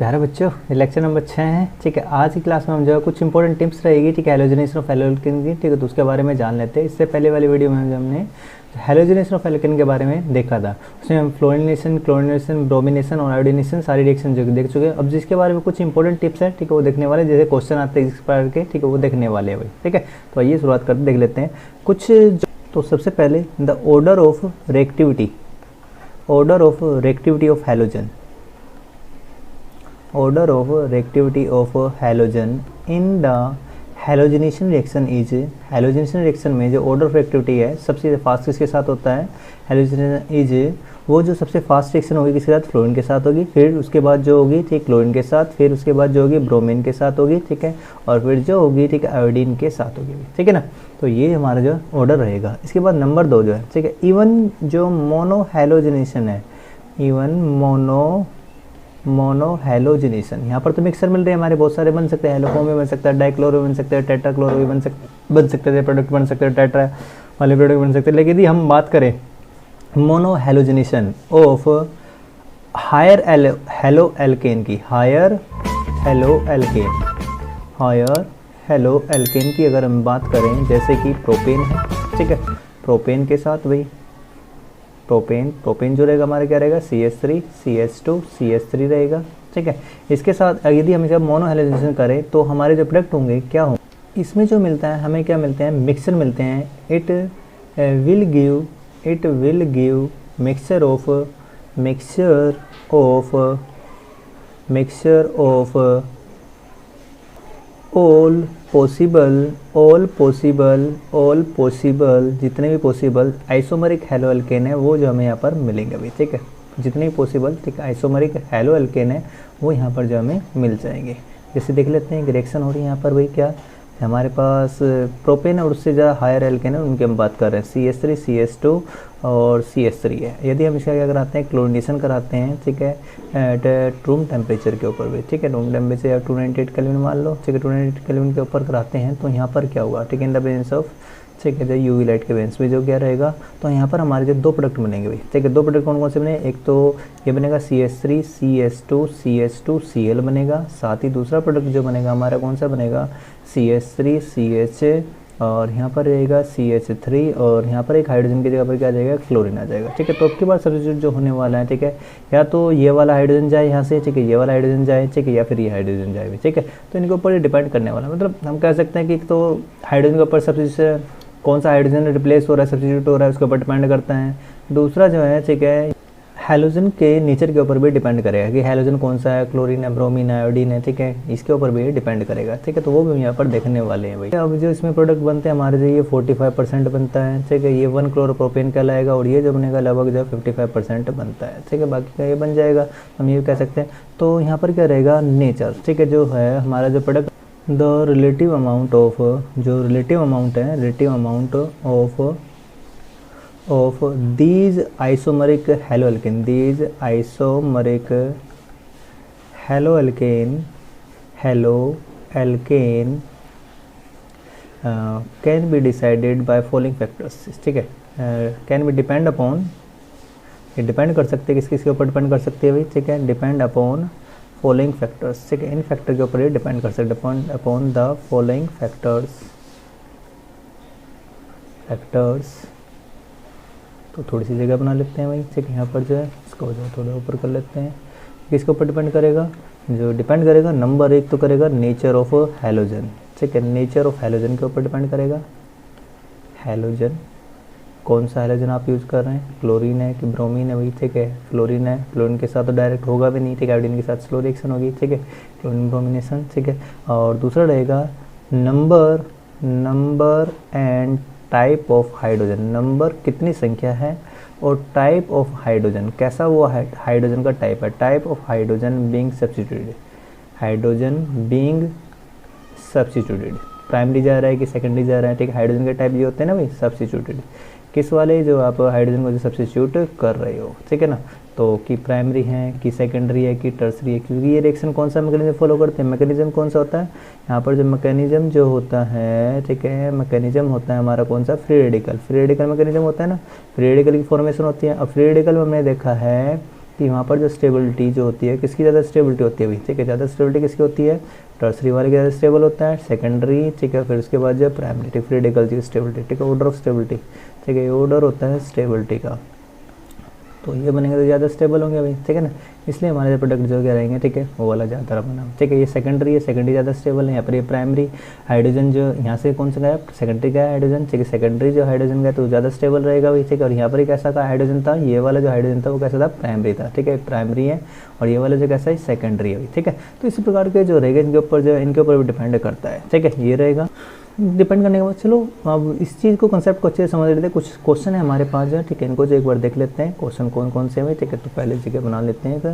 प्यारे बच्चों, ये लेक्चर नंबर 6 है। ठीक है, आज की क्लास में हम जो है कुछ इंपॉर्टेंट टिप्स रहेगी। ठीक है, हैलोजनेशन ऑफ एल्केन की। ठीक है, तो उसके बारे में जान लेते हैं। इससे पहले वाली वीडियो में हमने हैलोजनेशन ऑफ एल्केन के बारे में देखा था। उसमें हम फ्लोरिनेशन, क्लोरिनेशन, ब्रोमिनेशन और आयोडीनेशन सारी रिएक्शन जो देख चुके हैं। अब जिसके बारे में कुछ इंपॉर्टेंट टिप्स है, ठीक है, वो देखने वाले, जैसे क्वेश्चन आते हैं इस प्रकार के, ठीक है, वो देखने वाले हैं भाई। ठीक है, तो आइए शुरुआत करते देख लेते हैं कुछ। तो सबसे पहले the order of reactivity of halogen, order of reactivity of halogen in the halogenation reaction is, halogenation reaction में जो order of reactivity है सबसे फास्ट किसके साथ होता है? halogenation is वो जो सबसे फास्ट रिएक्शन होगी किसके साथ? फ्लोरीन के साथ होगी। फिर उसके बाद जो होगी, ठीक, क्लोरीन के साथ। फिर उसके बाद जो होगी ब्रोमीन के साथ होगी। ठीक है, और फिर जो होगी, ठीक, आयोडीन के साथ होगी। ठीक है ना, तो ये हमारा जो ऑर्डर रहेगा। इसके बाद नंबर 2 जो है, ठीक है, इवन जो मोनो हैलोजनेशन है, इवन मोनो हैलोजनेशन, यहाँ पर तो मिक्सर मिल रहे हैं हमारे, बहुत सारे बन सकते हैं। हेलोफॉर्म भी बन सकता है, डाइक्लोरो बन सकता है, टेट्राक्लोरो भी बन सकते हैं, प्रोडक्ट बन सकते हैं, टेट्रा वाले प्रोडक्ट बन सकते हैं। लेकिन यदि हम बात करें monohalogenation of higher haloalkane की, हायर हेलो एल्केन की अगर हम बात करें, जैसे कि प्रोपेन है, ठीक है, प्रोपेन के साथ वही प्रोपेन जो रहेगा हमारा क्या रहेगा? CH3 CH2 CH3 रहेगा। ठीक है, इसके साथ यदि हम इसका मोनो हैलोजनेशन करें तो हमारे जो प्रोडक्ट होंगे क्या होंगे? इसमें जो मिलता है हमें क्या मिलते हैं? मिक्सचर मिलते हैं। It will give mixture of all possible जितने भी पॉसिबल आइसोमरिक हैलो एल्केन है वो जो हमें यहाँ पर मिलेंगे अभी। ठीक है, जितने भी पॉसिबल, ठीक, आइसोमरिक हैलो एल्केन है वो यहाँ पर जो हमें मिल जाएंगे। जैसे देख लेते हैं कि रिएक्शन हो रही है यहाँ पर भाई, क्या हमारे पास प्रोपेन और उससे ज़्यादा हायर एल्केन है, उनकी हम बात कर रहे हैं। CH3 CH2 और CH3 है। यदि हम इसका क्या कराते हैं? क्लोरिनेशन कराते हैं। ठीक है, एट रूम टेम्परेचर के ऊपर भी। ठीक है, रूम टेम्परेचर या 298 केल्विन मान लो। ठीक है, 298 केल्विन के ऊपर कराते हैं तो यहाँ पर क्या होगा? ठीक है, इन द प्रेजेंस ऑफ, ठीक है, जो यूवी लाइट के बेंस में जो क्या रहेगा, तो यहाँ पर हमारे जो 2 प्रोडक्ट बनेंगे भाई। ठीक है, 2 प्रोडक्ट कौन कौन से बने? एक तो ये बनेगा CH3 CH2 Cl बनेगा। साथ ही दूसरा प्रोडक्ट जो बनेगा हमारा कौन सा बनेगा? CH3 CH और यहाँ पर रहेगा CH3 और यहाँ पर एक हाइड्रोजन की जगह पर क्या आ जाएगा? क्लोरीन आ जाएगा। ठीक है, तो अब के बाद सब्स्टिट्यूट जो होने वाला है, ठीक है, या तो ये वाला हाइड्रोजन जाए यहाँ से, ठीक है, ये वाला हाइड्रोजन जाए, ठीक है, या फिर ये हाइड्रोजन जाए। ठीक है, तो इनके ऊपर डिपेंड करने वाला, मतलब हम कह सकते हैं कि तो हाइड्रोजन के ऊपर सब्स्टिट्यूट, कौन सा हाइड्रोजन रिप्लेस हो रहा है, सब्स्टिट्यूट हो रहा है, उसके ऊपर डिपेंड करता है। दूसरा जो है, ठीक है, हैलोजन के नेचर के ऊपर भी डिपेंड करेगा कि हैलोजन कौन सा है, क्लोरीन है, ब्रोमीन है, आयोडीन है। ठीक है, इसके ऊपर भी डिपेंड करेगा। ठीक है, तो वो भी यहाँ पर देखने वाले हैं भाई। अब जो इसमें प्रोडक्ट बनते हैं हमारे, जो ये 45% बनता है। ठीक है, ये 1 क्लोरोप्रोपेन कहलाएगा और ये जो बनेगा लगभग जो 55% बनता है। ठीक है, बाकी का ये बन जाएगा, हम ये कह सकते हैं। तो यहाँ पर क्या रहेगा? नेचर। ठीक है, जो है हमारा जो product, the relative amount of, जो रिलेटिव अमाउंट है, relative amount of these isomeric haloalkane, can be decided by following factors. ठीक है, can be depend upon, ये डिपेंड कर सकते हैं, किसके ऊपर डिपेंड कर सकते हैं भाई? ठीक है, डिपेंड अपॉन फॉलोइंग फैक्टर्स। ठीक है, इन फैक्टर के ऊपर ये डिपेंड कर सकते हैं, अपॉन द फॉलोइंग फैक्टर्स। तो थोड़ी सी जगह बना लेते हैं भाई। ठीक है, यहाँ पर जो है इसको जो थोड़ा ऊपर कर लेते हैं। किसके ऊपर डिपेंड करेगा? जो डिपेंड करेगा नंबर 1 तो करेगा नेचर ऑफ हैलोजन। ठीक है, नेचर ऑफ हैलोजन के ऊपर डिपेंड करेगा। हैलोजन, कौन सा हैलोजन आप यूज़ कर रहे हैं? क्लोरीन है कि ब्रोमीन है भाई? ठीक है, क्लोरीन है, क्लोरीन के साथ तो डायरेक्ट होगा भी नहीं। ठीक है, आयोडीन के साथ स्लो रिएक्शन होगी। ठीक है, क्लोरीन ब्रोमिनेशन। ठीक है, और दूसरा रहेगा number and type of hydrogen. Number कितनी संख्या है, और टाइप ऑफ हाइड्रोजन कैसा वो हाइड्रोजन का टाइप है। Type of hydrogen being substituted, primary जा रहा है कि सेकेंडरी जा रहा है। ठीक है, हाइड्रोजन के टाइप ये होते हैं ना भाई, सब्स्टिट्यूटेड, किस वाले जो आप हाइड्रोजन को जो सब्स्टिट्यूट कर रहे हो। ठीक है ना, तो कि प्राइमरी है कि सेकेंडरी है कि टर्सरी है, क्योंकि ये रिएक्शन कौन सा मैकेनिज्म फॉलो करते हैं। मैकेनिज्म कौन सा होता है यहाँ पर? जो मैकेनिज्म जो होता है, ठीक है, मैकेनिज्म होता है हमारा कौन सा? फ्री रेडिकल मैकेनिज्म होता है ना, फ्री रेडिकल की फॉर्मेशन होती है। अब फ्री रेडिकल में हमने देखा है कि वहाँ पर जो स्टेबिलिटी जो होती है, किसकी ज़्यादा स्टेबिलिटी होती है भाई, ठीक है, ज़्यादा स्टेबिलिटी किसकी होती है, टर्सरी वाले की ज़्यादा स्टेबल होता है, सेकेंडरी, ठीक है, फिर उसके बाद जो प्राइमरी फ्री रेडिकल की स्टेबिलिटी, ठीक है, ऑर्डर ऑफ स्टेबिलिटी, ठीक है, ये ऑर्डर होता है स्टेबिलिटी का, तो ये बनेंगे तो ज़्यादा स्टेबल होंगे भाई, ठीक है ना, इसलिए हमारे जो प्रोडक्ट जो क्या रहेंगे, ठीक है, वो वाला ज़्यादा बना, ठीक है, ये सेकेंडरी है, सेकेंडरी ज़्यादा स्टेबल है, यहाँ पर ये प्राइमरी हाइड्रोजन जो यहाँ से कौन सा गया, सेकेंडरी का हाइड्रोजन, ठीक है, सेकेंडरी जो हाइड्रोजन गया तो ज़्यादा स्टेबल रहेगा भाई, ठीक है, और यहाँ पर एक ऐसा का हाइड्रोजन था, ये वाला जो हाइड्रोजन था वो कैसा था, प्राइमरी था, ठीक है, प्राइमरी है, और ये वाला जो कैसा है सेकेंडरी है भाई, ठीक है, तो इसी प्रकार के जो रहेगा इनके ऊपर जो इनके ऊपर भी डिपेंड करता है, ठीक है, ये रहेगा डिपेंड करने के बाद। चलो अब इस चीज़ को कंसेप्ट को अच्छे से समझ लेते हैं, कुछ क्वेश्चन है हमारे पास जो है, ठीक है, इनको जो एक बार देख लेते हैं क्वेश्चन कौन कौन से हैं, ठीक है, तो पहले जगह बना लेते हैं, तो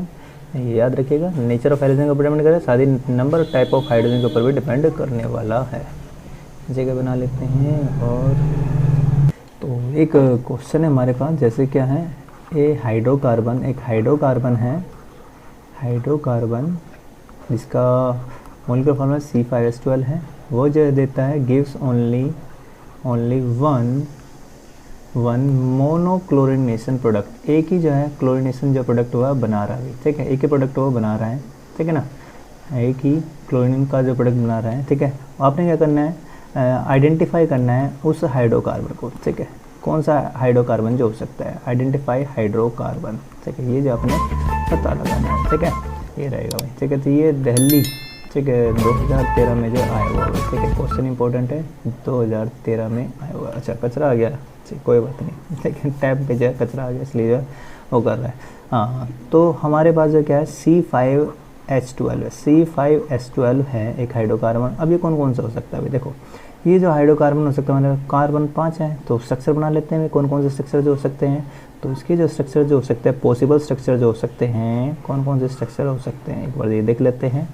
ये याद रखिएगा, नेचर ऑफ हाइड्रोजन के ऊपर डिपेंड करे, साथ ही नंबर टाइप ऑफ हाइड्रोजन के ऊपर भी डिपेंड करने वाला है, जगह बना लेते हैं। और तो एक क्वेश्चन है हमारे पास, जैसे क्या है, ये हाइड्रोकार्बन, एक हाइड्रोकार्बन है, हाइड्रोकार्बन जिसका मोलिकुलर फॉर्मूला C5H12 है, वो जो देता है gives only one monochlorination product, एक ही जो है क्लोरिनेशन जो प्रोडक्ट हुआ बना रहा है, ठीक है, एक ही प्रोडक्ट वो बना रहा है, ठीक है ना, एक ही क्लोरीन का जो प्रोडक्ट बना रहा है, ठीक है, आपने क्या करना है, आइडेंटिफाई करना है उस हाइड्रोकार्बन को, ठीक है, कौन सा हाइड्रोकार्बन जो हो सकता है, आइडेंटिफाई हाइड्रोकार्बन, ठीक है, ये जो आपने पता लगाना है, ठीक है, ये रहेगा भाई, ठीक है, तो ये दिल्ली, ठीक है, 2013 में जो आया हुआ है, ठीक है, क्वेश्चन इंपॉर्टेंट है, 2013 में आया हुआ, अच्छा कचरा आ गया, ठीक, कोई बात नहीं, लेकिन टैब पे जो है कचरा आ गया इसलिए जो वो कर रहा है, हाँ, तो हमारे पास जो क्या है C5H12 है, C5H12 है एक हाइड्रोकार्बन। अब ये कौन कौन सा हो सकता है भाई, देखो ये जो हाइड्रोकार्बन हो सकता है, हमारे कार्बन 5 है, तो स्ट्रक्चर बना लेते हैं, कौन कौन से स्ट्रक्चर जो हो सकते हैं, तो इसके जो स्ट्रक्चर जो हो सकते हैं, पॉसिबल स्ट्रक्चर जो हो सकते हैं, कौन कौन से स्ट्रक्चर हो सकते हैं, एक बार ये देख लेते हैं,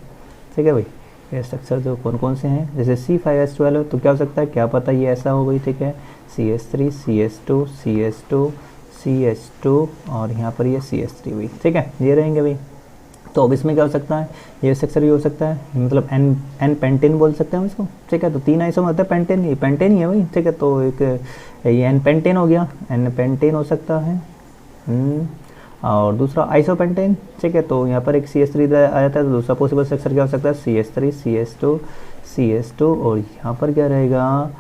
ठीक है भाई, ये स्ट्रक्चर जो कौन कौन से हैं, जैसे C5H12 तो क्या हो सकता है, क्या पता ये ऐसा हो गई, ठीक है, CH3 CH2 CH2 CH2 और यहाँ पर ये CH3 भी, ठीक है, ये रहेंगे भाई। तो अब इसमें क्या हो सकता है, ये स्ट्रक्चर भी हो सकता है, मतलब एन पेंटेन बोल सकते हैं हम इसको, ठीक है, तो 3 आइसोमर होता है पेंटेन, ये पेंटेन ही है भाई, ठीक है, तो एक ये एन पेंटेन हो गया, एन पेंटेन हो सकता है, और दूसरा आइसोपेंटेन, ठीक है, तो यहाँ पर एक CH3 आ जाता है, तो दूसरा पॉसिबल स्ट्रक्चर क्या हो सकता है, CH3 CH2 CH2 और यहाँ पर क्या रहेगा,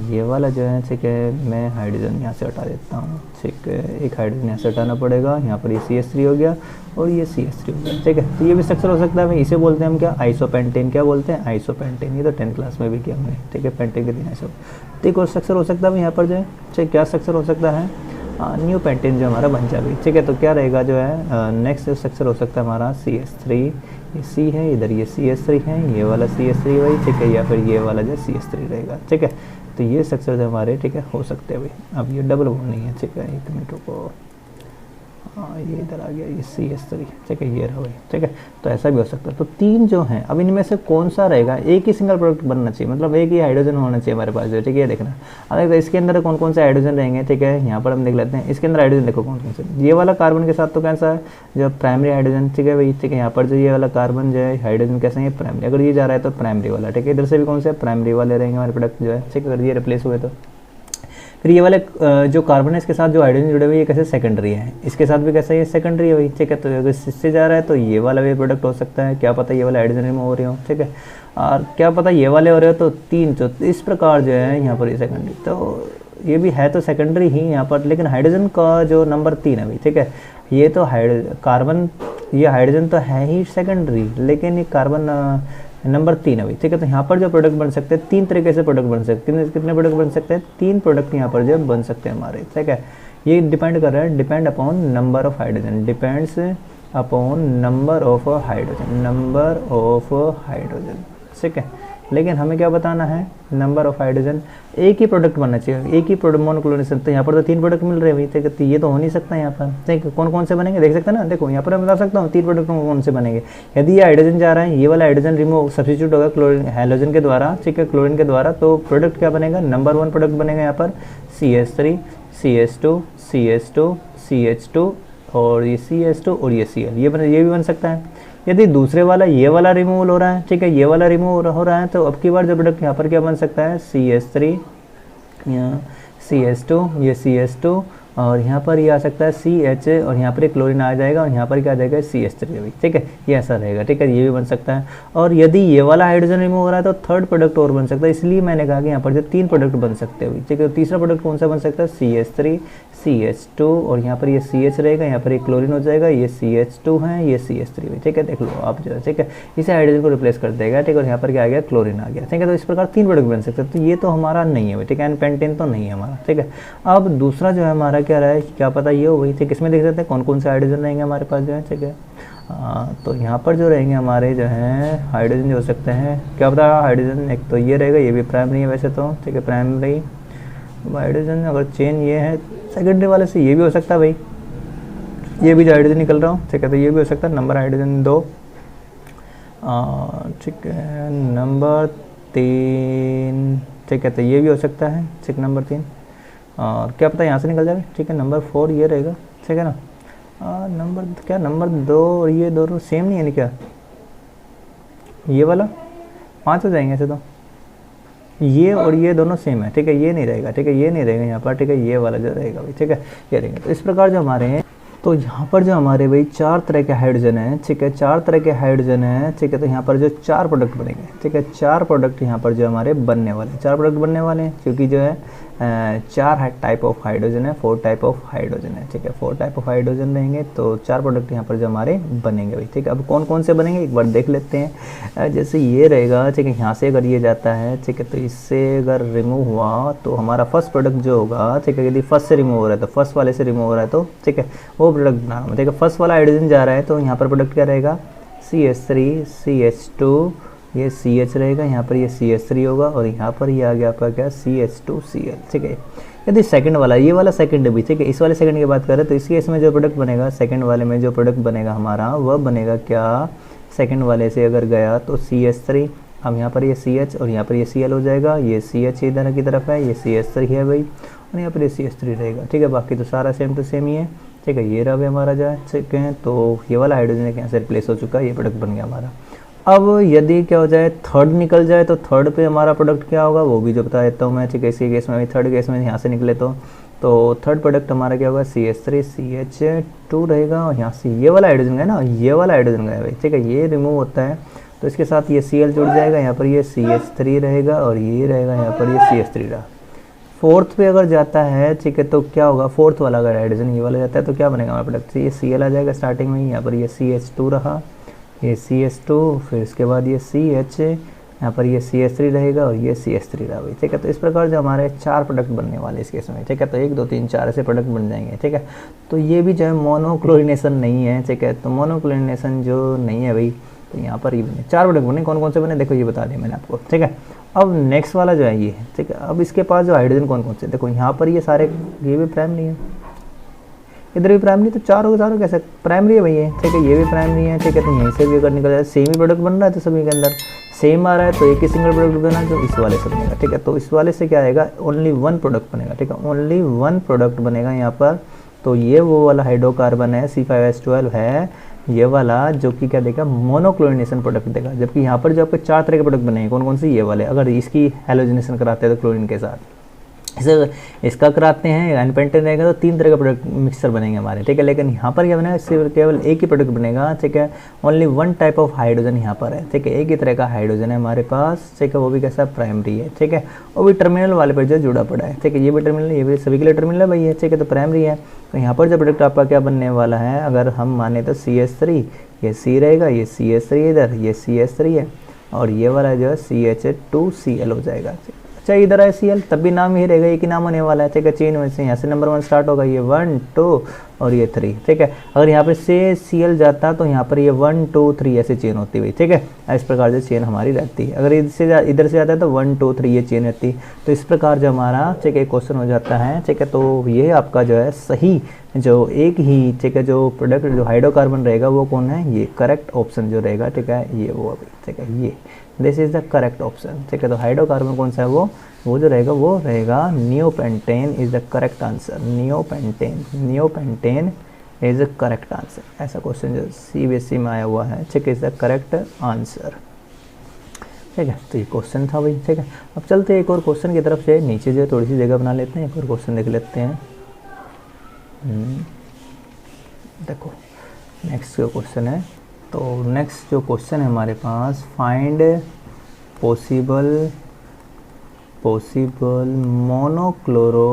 ये वाला जो है, ठीक है, मैं हाइड्रोजन यहाँ से हटा देता हूँ, ठीक है, एक हाइड्रोजन यहाँ से हटाना पड़ेगा, यहाँ पर ये CH3 हो गया और ये CH3 हो गया, ठीक है, तो ये भी स्ट्रक्चर हो सकता है भाई, इसे बोलते हैं हम क्या, आइसोपेंटेन, क्या बोलते हैं, आइसोपेंटेन, ये तो 10th क्लास में भी किया हमने, ठीक है, पेंटेन के 3 आइसो, तो एक और स्ट्रक्चर हो सकता है यहाँ पर जो है, ठीक, क्या स्ट्रक्चर हो सकता है, न्यू पेंटेन जो हमारा बन जाएगी, ठीक है, तो क्या रहेगा जो है, नेक्स्ट स्ट्रक्चर हो सकता है हमारा CH3, ये C है, इधर ये CH3 है, ये वाला CH3 भाई, ठीक है, या फिर ये वाला जो CH3 रहेगा, ठीक है, तो ये स्ट्रक्चर जो हमारे, ठीक है, हो सकते हैं भाई। अब ये डबल बॉन्ड नहीं है, ठीक है, एक मिनट को, हाँ ये इधर आ गया, ये CH3, ठीक है, ये रहा भाई, ठीक है, तो ऐसा भी हो सकता है। तो 3 जो हैं, अब इनमें से कौन सा रहेगा, एक ही सिंगल प्रोडक्ट बनना चाहिए, मतलब एक ही हाइड्रोजन होना चाहिए हमारे पास जो, ठीक है, ये देखना। अगर इसके अंदर कौन कौन से हाइड्रोजन रहेंगे, ठीक है, यहाँ पर हम देख लेते हैं, इसके अंदर हाइड्रोजन देखो कौन कौन से, ये वाला कार्बन के साथ तो कैसा है, जो प्राइमरी हाइड्रोजन, ठीक है भाई, ठीक है, यहाँ पर जो ये वाला कार्बन जो है हाइड्रोजन कैसे है, प्राइमरी, अगर ये जा रहा है तो प्राइमरी वाला, ठीक है, इधर से भी कौन से प्राइमरी वाले रहेंगे हमारे प्रोडक्ट जो है, ठीक है, अगर ये रिप्लेस हुए तो। फिर ये वाले जो कार्बन है इसके साथ जो हाइड्रोजन जुड़े हुए ये कैसे सेकेंडरी है, इसके साथ भी कैसा है, ये सेकेंडरी है भाई, ठीक है, तो अगर इससे जा रहा है तो ये वाला भी प्रोडक्ट हो सकता है, क्या पता ये वाला हाइड्रोजन रिमूव हो रहे हो, ठीक है, और क्या पता ये वाले हो रहे हो, तो 3 तो इस प्रकार जो है यहाँ पर ये सेकेंडरी, तो ये भी है तो सेकेंडरी ही यहाँ पर, लेकिन हाइड्रोजन का जो नंबर 3 है भाई, ठीक है, ये तो कार्बन, ये हाइड्रोजन तो है ही सेकेंडरी, लेकिन ये कार्बन नंबर 3 है भाई, ठीक है, तो यहाँ पर जो प्रोडक्ट बन सकते हैं 3 तरीके से प्रोडक्ट बन सकते हैं, कितने प्रोडक्ट बन सकते हैं, 3 प्रोडक्ट यहाँ पर जो बन सकते हैं हमारे, ठीक है, ये डिपेंड कर रहा है, depend upon number of hydrogen, depends upon number of hydrogen, ठीक है, लेकिन हमें क्या बताना है, नंबर ऑफ हाइड्रोजन, एक ही प्रोडक्ट बनना चाहिए, एक ही प्रोडक्ट मोनोक्लोरिनेशन, तो यहाँ पर तो 3 प्रोडक्ट मिल रहे हैं भाई, ठीक है, ये तो हो नहीं सकता यहाँ पर, ठीक है, कौन कौन से बनेंगे देख सकते हैं ना, देखो यहाँ पर मैं बता सकता हूँ 3 प्रोडक्ट कौन से बनेंगे, यदि ये हाइड्रोजन जा रहा है, ये वाला हाइड्रोजन रिमूव सब्स्टिट्यूट होगा क्लोरीन हैलोजन के द्वारा, ठीक है, क्लोरीन के द्वारा, तो प्रोडक्ट क्या बनेगा, नंबर 1 प्रोडक्ट बनेगा यहाँ पर CH3 CH2 CH2 CH2 और ये CH2 और ये Cl, ये भी बन सकता है। यदि दूसरे वाला ये वाला रिमूवल हो रहा है, ठीक है, ये वाला रिमूव हो रहा है, तो अब की बार जो प्रोडक्ट यहाँ पर क्या बन सकता है, CH3 CH2 ये CH2 और यहाँ पर ये आ सकता है CH और यहाँ पर क्लोरीन आ जाएगा और यहाँ पर क्या आ जाएगा CH3 भी, ठीक है, ये ऐसा रहेगा, ठीक है, ये भी बन सकता है। और यदि ये वाला हाइड्रोजन रिमूव हो रहा है तो थर्ड प्रोडक्ट और बन सकता है, इसलिए मैंने कहा कि यहाँ पर जो 3 प्रोडक्ट बन सकते हैं, ठीक है। तो तीसरा प्रोडक्ट कौन सा बन सकता है, CH3 CH2 और यहाँ पर ये CH रहेगा, यहाँ पर ये क्लोरीन हो जाएगा, ये CH2 है, ये CH3 भी, ठीक है, देख लो आप जो है, ठीक है, इसे हाइड्रोजन को रिप्लेस कर देगा, ठीक है, और यहाँ पर क्या आ गया, क्लोरीन आ गया, ठीक है। तो इस प्रकार 3 प्रोडक्ट बन सकते हैं, तो ये तो हमारा नहीं है, ठीक है, एन पेंटेन तो नहीं है हमारा, ठीक है। अब दूसरा जो है हमारा क्या रहा है, क्या पता ये हो गई, ठीक, इसमें देख सकते हैं कौन कौन से हाइड्रोजन रहेंगे हमारे पास जो है, ठीक है। तो यहाँ पर जो रहेंगे हमारे जो हैं हाइड्रोजन जो हो सकते हैं, क्या पता हाइड्रोजन एक तो ये रहेगा, ये भी प्राइमरी है वैसे तो, ठीक है, प्राइमरी हाइड्रोजन, अगर चेन ये है सेकेंडरी वाले से ये भी हो सकता है भाई, ये भी जो हाइड्रोजन निकल रहा हूँ, ठीक है, तो ये भी हो सकता है। नंबर हाइड्रोजन 2, ठीक है, नंबर 3, ठीक है, तो ये भी हो सकता है, ठीक, नंबर 3, और क्या पता यहाँ से निकल जाए, ठीक है, नंबर 4 ये रहेगा, ठीक है ना। नंबर क्या, नंबर 2 और ये दोनों सेम नहीं है नहीं क्या, ये वाला 5 हो जाएंगे ऐसे तो, ये और ये दोनों सेम है, ठीक है, ये नहीं रहेगा, ठीक है, ये नहीं रहेगा यहाँ पर, ठीक है, ये वाला जो रहेगा भाई, ठीक है, ये रहेगा। तो इस प्रकार जो हमारे हैं, तो यहाँ पर जो हमारे भाई 4 तरह के हाइड्रोजन हैं, ठीक है, 4 तरह के हाइड्रोजन हैं, ठीक है। तो यहाँ पर जो 4 प्रोडक्ट बनेंगे, ठीक है, 4 प्रोडक्ट यहाँ पर जो हमारे बनने वाले हैं, 4 प्रोडक्ट बनने वाले हैं, क्योंकि जो है 4 टाइप ऑफ हाइड्रोजन है, 4 टाइप ऑफ हाइड्रोजन है, ठीक है, 4 टाइप ऑफ हाइड्रोजन रहेंगे, तो 4 प्रोडक्ट यहाँ पर जो हमारे बनेंगे भाई, ठीक है। अब कौन कौन से बनेंगे एक बार देख लेते हैं। जैसे ये रहेगा, ठीक है, यहाँ से अगर ये जाता है, ठीक है, तो इससे अगर रिमूव हुआ तो हमारा फर्स्ट प्रोडक्ट जो होगा, ठीक है, यदि फर्स्ट से रिमूव हो रहा है तो फर्स्ट वाले से रिमूव हो रहा है तो, ठीक है, वो प्रोडक्ट बनाना, ठीक है। फर्स्ट वाला हाइड्रोजन जा रहा है तो यहाँ पर प्रोडक्ट क्या रहेगा, CH3 CH2, ये CH रहेगा, यहाँ पर ये CH3 होगा और यहाँ पर ये आ गया आपका क्या, CH2Cl, ठीक है। यदि सेकंड वाला, ये वाला सेकंड भी, ठीक है, इस वाले सेकंड की बात करें तो इसी इसमें जो प्रोडक्ट बनेगा, सेकंड वाले में जो प्रोडक्ट बनेगा हमारा वह बनेगा क्या, सेकंड वाले से अगर गया तो CH3, अब यहाँ पर ये CH और यहाँ पर ये Cl हो जाएगा, ये CH इधर की तरफ है, ये CH3 है भाई, और यहाँ पर ये CH3 रहेगा, ठीक है। बाकी तो सारा सेम टू सेम ही है, ठीक है, ये रहा भी हमारा जो है, ठीक है। तो ये वाला हाइड्रोजन यहाँ से रिप्लेस हो चुका है, ये प्रोडक्ट बन गया हमारा। अब यदि क्या हो जाए, थर्ड निकल जाए तो थर्ड पे हमारा प्रोडक्ट क्या होगा वो भी जो बता देता हूँ मैं, ठीक है। इसी केस में थर्ड केस में यहाँ से निकले तो थर्ड प्रोडक्ट हमारा क्या होगा, CH3 CH2 रहेगा, और यहाँ से ये वाला हाइड्रोजन गया ना, ये वाला हाइड्रोजन गया भाई, ठीक है, ये रिमूव होता है तो इसके साथ ये Cl जुड़ जाएगा, यहाँ पर ये CH3 रहेगा और ये रहेगा यहाँ पर ये CH3 रहा। फोर्थ पे अगर जाता है, ठीक है, तो क्या होगा, फोर्थ वाला अगर हाइड्रोजन ये वाला जाता है तो क्या बनेगा हमारा प्रोडक्ट, ये Cl आ जाएगा स्टार्टिंग में, यहाँ पर ये CH2 रहा, ये CH2, फिर इसके बाद ये CH, यहाँ पर ये CH3 रहेगा और ये CH3 रहा भाई, ठीक है। तो इस प्रकार जो हमारे 4 प्रोडक्ट बनने वाले इस केस में, ठीक है, तो 1 2 3 4 ऐसे प्रोडक्ट बन जाएंगे, ठीक है। तो ये भी जो है मोनोक्लोरिनेशन नहीं है, ठीक है, तो मोनोक्लोरिनेशन जो नहीं है भाई, तो यहाँ पर ये बने 4 प्रोडक्ट बने, कौन कौन से बने देखो ये बता दिया मैंने आपको, ठीक है। अब नेक्स्ट वाला जो है ये है, ठीक है। अब इसके पास जो हाइड्रोजन कौन कौन से, देखो यहाँ पर ये सारे, ये भी प्राइमरी है, इधर भी प्राइमरी, तो चारों कैसे प्राइमरी है भैया, ठीक है, ये भी प्राइमरी है, ठीक है। तो यहीं से भी अगर निकल जाए सेम ही प्रोडक्ट बन रहा है तो सभी के अंदर सेम आ रहा है, तो एक ही सिंगल प्रोडक्ट बना जो इस वाले से बनेगा, ठीक है। तो इस वाले से क्या आएगा, ओनली 1 प्रोडक्ट बनेगा, ठीक है, ओनली 1 प्रोडक्ट बनेगा यहाँ पर। तो ये वो वाला हाइड्रोकार्बन है, C5H12 है, ये वाला जो कि क्या देगा, मोनोक्लोरिनेशन प्रोडक्ट देगा। जबकि यहाँ पर जो आपके 4 तरह के प्रोडक्ट बनेंगे, कौन कौन से, ये वाले, अगर इसकी हेलोजनेशन कराते हैं तो क्लोरीन के साथ, इसका कराते हैं एनपेंटेन रहेगा तो 3 तरह का प्रोडक्ट मिक्सचर बनेंगे हमारे, ठीक है। लेकिन यहाँ पर क्या बनेगा, सिर्फ केवल एक ही प्रोडक्ट बनेगा, ठीक है। ओनली 1 टाइप ऑफ हाइड्रोजन यहाँ पर है, ठीक है, एक ही तरह का हाइड्रोजन है हमारे पास, ठीक है, वो भी कैसा प्राइमरी है, ठीक है, वो भी टर्मिनल वाले पर जो जुड़ा पड़ा है, ठीक है, ये भी टर्मिनल, ये भी सभी के लिए टर्मिनल है भाई है, ठीक है। तो प्राइमरी है, तो यहाँ पर जो प्रोडक्ट आपका क्या बनने वाला है, अगर हम माने तो CH3, ये C रहेगा, ये CH3 इधर, ये CH3 है, और ये वाला जो है CH2Cl हो जाएगा। अच्छा इधर है Cl, तब भी नाम ही रहेगा, एक ही नाम होने वाला है, ठीक है। चेन में से यहाँ से नंबर 1 स्टार्ट होगा, ये 1 2 और ये 3, ठीक है। अगर यहाँ पर से Cl जाता तो यहाँ पर ये 1 2 3 ऐसे चेन होती हुई, ठीक है। इस प्रकार से चेन हमारी रहती है। अगर इधर से जाता है तो 1 2 3 ये चेन रहती है। तो इस प्रकार जो हमारा, ठीक है, क्वेश्चन हो जाता है, ठीक है। तो ये आपका जो है सही, जो एक ही, ठीक है, जो प्रोडक्ट जो हाइड्रोकार्बन रहेगा वो कौन है, ये करेक्ट ऑप्शन जो रहेगा, ठीक है, ये वो अभी, ठीक है, ये this is the correct option, ठीक है। तो हाइड्रोकार्बन कौन सा है, वो जो रहेगा वो रहेगा neopentane is the correct answer, neopentane is the correct answer. ऐसा क्वेश्चन जो CBSE में आया हुआ है, ठीक है, इज द करेक्ट आंसर, ठीक है। तो ये क्वेश्चन था भाई, ठीक है। अब चलते हैं एक और क्वेश्चन की तरफ से, नीचे जो थोड़ी सी जगह बना लेते हैं, एक और क्वेश्चन देख लेते हैं। देखो नेक्स्ट जो क्वेश्चन है, तो नेक्स्ट जो क्वेश्चन है हमारे पास, फाइंड पॉसिबल मोनोक्लोरो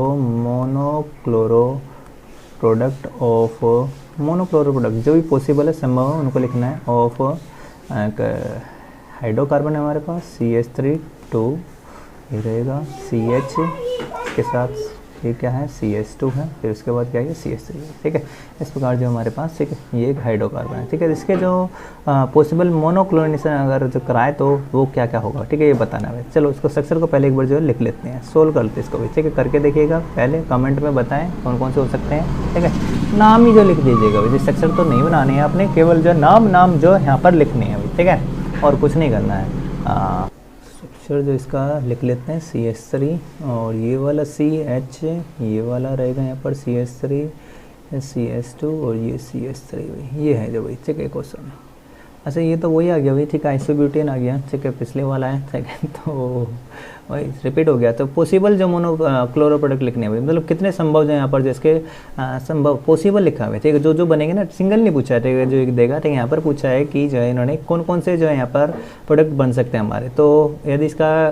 प्रोडक्ट जो भी पॉसिबल है, संभव है, उनको लिखना है। ऑफ हाइड्रोकार्बन है हमारे पास CH3 ये रहेगा, CH के साथ ये क्या है CH2 है, फिर उसके बाद क्या है CH3, ठीक है। इस प्रकार जो हमारे पास, ठीक है, ये एक हाइड्रोकार्बन है, ठीक है। इसके जो पॉसिबल मोनोक्लोरिनेशन अगर जो कराए तो वो क्या क्या होगा, ठीक है, ये बताना है। चलो इसको स्ट्रक्चर को पहले एक बार जो है लिख लेते हैं, सोल्व करते हैं इसको भी, ठीक है। करके देखिएगा, पहले कमेंट में बताएं कौन कौन से हो सकते हैं, ठीक है। नाम ही जो लिख दीजिएगा भाई, स्ट्रक्चर तो नहीं बनाने हैं आपने, केवल जो नाम जो यहाँ पर लिखने हैं भाई, ठीक है, और कुछ नहीं करना है। स्ट्रक्चर जो इसका लिख लेते हैं CH3, और ये वाला CH, ये वाला रहेगा यहाँ पर CH3, CH2 और ये CH3 भाई, ये है जो भाई, ठीक है क्वेश्चन। अच्छा ये तो वही आ गया भाई, ठीक है, आइसोब्यूटेन आ गया, ठीक है, पिछले वाला है, ठीक है, तो वही रिपीट हो गया। तो पॉसिबल जो क्लोरो प्रोडक्ट लिखने हैं भाई, मतलब कितने संभव जो यहाँ पर जिसके संभव पॉसिबल लिखा हुआ है, ठीक है, जो बनेंगे ना, सिंगल नहीं पूछा है, ठीक है, जो एक देगा, ठीक है, यहाँ पर पूछा है कि जो है इन्होंने कौन कौन से जो है यहाँ पर प्रोडक्ट बन सकते हैं हमारे। तो यदि इसका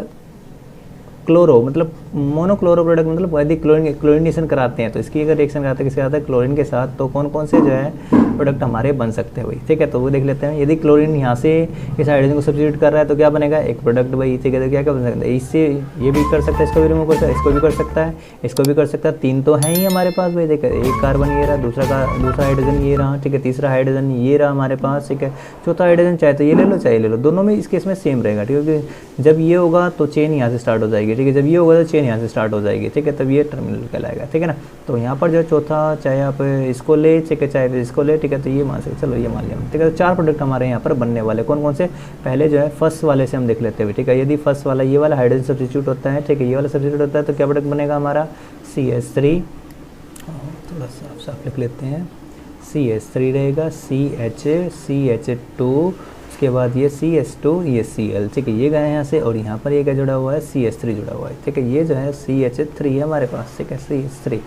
क्लोरो मतलब मोनोक्लोरो प्रोडक्ट मतलब यदि क्लोरिनेशन कराते हैं, तो इसकी अगर रिएक्शन कराते हैं किसके साथ है, क्लोरीन के साथ, तो कौन कौन से जो है प्रोडक्ट हमारे बन सकते हैं भाई, ठीक है। तो वो देख लेते हैं। यदि क्लोरीन यहाँ से इस हाइड्रोजन को सब्स्टिट्यूट कर रहा है तो क्या बनेगा, एक प्रोडक्ट भाई, ठीक है। तो क्या क्या बन सकता है, इससे ये भी कर सकता है, इसको भी रिमूव कर सकता है, इसको भी कर सकता है, इसको भी कर सकता है। तीन तो हैं ही हमारे पास भाई, देखिए, एक कार्बन ये रहा, दूसरा हाइड्रोजन ये रहा, ठीक है, तीसरा हाइड्रोजन ये रहा हमारे पास, ठीक है, चौथा हाइड्रोजन चाहे तो ये ले लो चाहे ले लो, दोनों में इस केस में सेम रहेगा, ठीक है, क्योंकि जब ये होगा तो चेन यहाँ से स्टार्ट हो जाएगी, ठीक है, जब ये होगा तो चेन यहाँ से स्टार्ट हो जाएगी, ठीक है, तब ये टर्मिनल कहलाएगा, ठीक है ना। तो यहाँ पर जो चौथा चाहे आप इसको ले, ठीक है, चाहे इसको ले, ठीक है, तो ये मान सकते, चलो ये मान लिया, ठीक है। तो चार प्रोडक्ट हमारे यहाँ पर बनने वाले कौन कौन से, पहले जो है फर्स्ट वाले से हम देख लेते हैं, ठीक है। यदि फर्स्ट वाला ये वाला हाइड्रोजन सब्स्टिट्यूट होता है, ठीक है, ये वाला सब्स्टिट्यूट होता है, तो क्या प्रोडक्ट बनेगा हमारा CH3, थोड़ा सा साफ लिख लेते हैं, CH3 रहेगा, CH2, उसके बाद ये CH2, ये Cl, ठीक है, ये गए यहाँ से, और यहाँ पर ये क्या जुड़ा हुआ है, CH3 जुड़ा हुआ है, ठीक है। ये जो है CH3 है हमारे पास, ठीक है, CH3,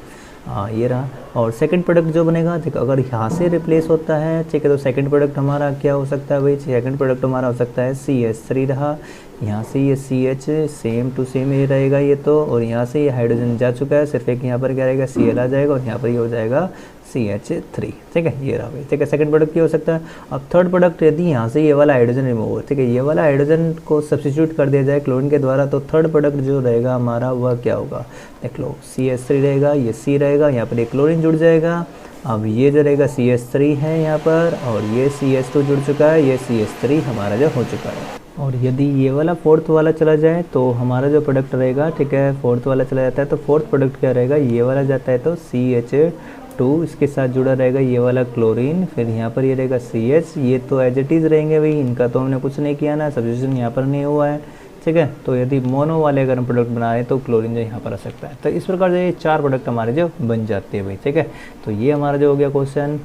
हाँ ये रहा। और सेकंड प्रोडक्ट जो बनेगा, ठीक है, अगर यहाँ से रिप्लेस होता है, ठीक है, तो सेकंड प्रोडक्ट हमारा क्या हो सकता है भाई, सेकंड प्रोडक्ट हमारा हो सकता है CH3 रहा, यहाँ से ये CH सेम टू सेम ही रहेगा ये तो, और यहाँ से ये हाइड्रोजन जा चुका है, सिर्फ एक यहाँ पर क्या रहेगा Cl आ जाएगा, और यहाँ पर ये हो जाएगा CH3, ठीक है, ये रहा भाई, ठीक है। सेकंड प्रोडक्ट क्या हो सकता है। अब थर्ड प्रोडक्ट, यदि यहाँ से ये वाला हाइड्रोजन रिमूव हो, ठीक है, ये वाला हाइड्रोजन को सब्स्टिट्यूट कर दिया जाए क्लोरीन के द्वारा, तो थर्ड प्रोडक्ट जो रहेगा हमारा वह क्या होगा, देख लो, CH3 रहेगा, ये C रहेगा, यहाँ पर ये क्लोरीन जुड़ जाएगा। अब ये जो रहेगा CH3 है यहाँ पर, और ये CH2 जुड़ चुका है, ये CH3 हमारा जो हो चुका है। और यदि ये वाला फोर्थ वाला चला जाए तो हमारा जो प्रोडक्ट रहेगा, ठीक है, फोर्थ वाला चला जाता है तो फोर्थ प्रोडक्ट क्या रहेगा, ये वाला जाता है तो CH2, इसके साथ जुड़ा रहेगा ये वाला क्लोरीन, फिर यहाँ पर ये रहेगा CH, ये तो एज इट इज़ रहेंगे भाई, इनका तो हमने कुछ नहीं किया ना, सब्स्टिट्यूशन यहाँ पर नहीं हुआ है, ठीक है। तो यदि मोनो वाले अगर हम प्रोडक्ट बना रहे हैं तो क्लोरीन जो यहाँ पर आ सकता है। तो इस प्रकार से ये चार प्रोडक्ट हमारे जो बन जाते हैं भाई, ठीक है। तो ये हमारा जो हो गया क्वेश्चन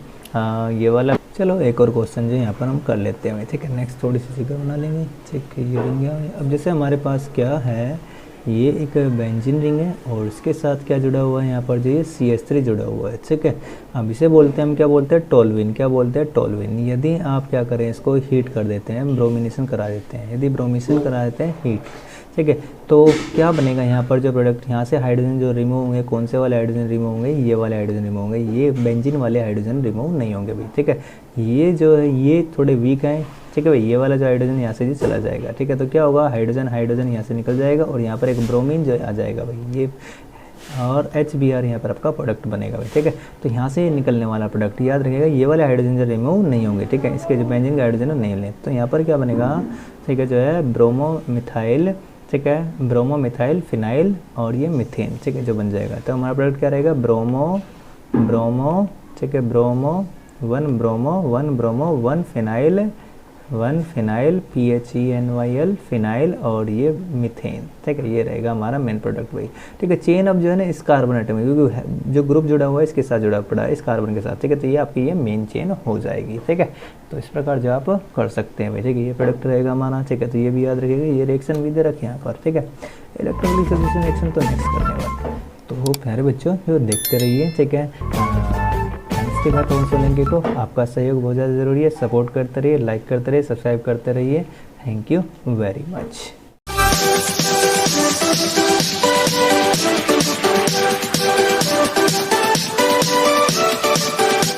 ये वाला। चलो एक और क्वेश्चन जो यहाँ पर हम कर लेते हैं भाई, ठीक है। नेक्स्ट थोड़ी सी फिगर बना लेंगे, ठीक है, ये बन गया। अब जैसे हमारे पास क्या है, ये एक बेंजीन रिंग है और इसके साथ क्या जुड़ा हुआ है, यहाँ पर जो ये CH3 जुड़ा हुआ है, ठीक है। अब इसे बोलते हैं हम, क्या बोलते हैं, टोलविन, क्या बोलते हैं, टोलविन। यदि आप क्या करें, इसको हीट कर देते हैं, ब्रोमिनेशन करा देते हैं, यदि ब्रोमिनेशन करा देते हैं हीट, ठीक है, तो क्या बनेगा यहाँ पर जो प्रोडक्ट, यहाँ से हाइड्रोजन जो रिमूव होंगे, कौन से वाले हाइड्रोजन रिमूव होंगे, ये वाले हाइड्रोजन रिमूव होंगे, ये बेंजीन वाले हाइड्रोजन रिमूव नहीं होंगे भाई, ठीक है। ये जो है ये थोड़े वीक हैं, ठीक है भाई, ये वाला जो हाइड्रोजन यहाँ से भी चला जाएगा, ठीक है। तो क्या होगा, हाइड्रोजन यहाँ से निकल जाएगा और यहाँ पर एक ब्रोमीन जो आ जाएगा भाई, ये और HBr यहाँ पर आपका प्रोडक्ट बनेगा भाई, ठीक है। तो यहाँ से निकलने वाला प्रोडक्ट याद रखिएगा, ये वाले हाइड्रोजन जो रिमूव नहीं होंगे, ठीक है, इसके जो बेंजीन का हाइड्रोजन नहीं लें, तो यहाँ पर क्या बनेगा, ठीक है, जो है ब्रोमोमिथाइल, ठीक है, ब्रोमोमिथाइल फिनाइल और ये मिथेन, ठीक है, जो बन जाएगा। तो हमारा प्रोडक्ट क्या रहेगा, ब्रोमो, ठीक है, ब्रोमो 1 फिनाइल PHENYL फिनाइल और ये मिथेन, ठीक है, ये रहेगा हमारा मेन प्रोडक्ट भाई, ठीक है। चेन अब जो है ना इस कार्बन एटम में, क्योंकि जो ग्रुप जुड़ा हुआ है इसके साथ जुड़ा पड़ा है, इस कार्बन के साथ, ठीक है, तो ये आपकी ये मेन चेन हो जाएगी, ठीक है। तो इस प्रकार जो आप कर सकते हैं भाई, ठीक है, ये प्रोडक्ट रहेगा हमारा, ठीक है। तो ये भी याद रखिएगा, ये रिएक्शन भी दे रखे यहाँ पर, ठीक है। इलेक्ट्रोलिसिस रिएक्शन तो नेक्स्ट करने वाला। तो प्यारे बच्चों जो देखते रहिए, ठीक है। दिखाता हूँ सोलंकी को। आपका सहयोग बहुत ज़्यादा ज़रूरी है, सपोर्ट करते रहिए, लाइक करते रहिए, सब्सक्राइब करते रहिए। Thank you very much.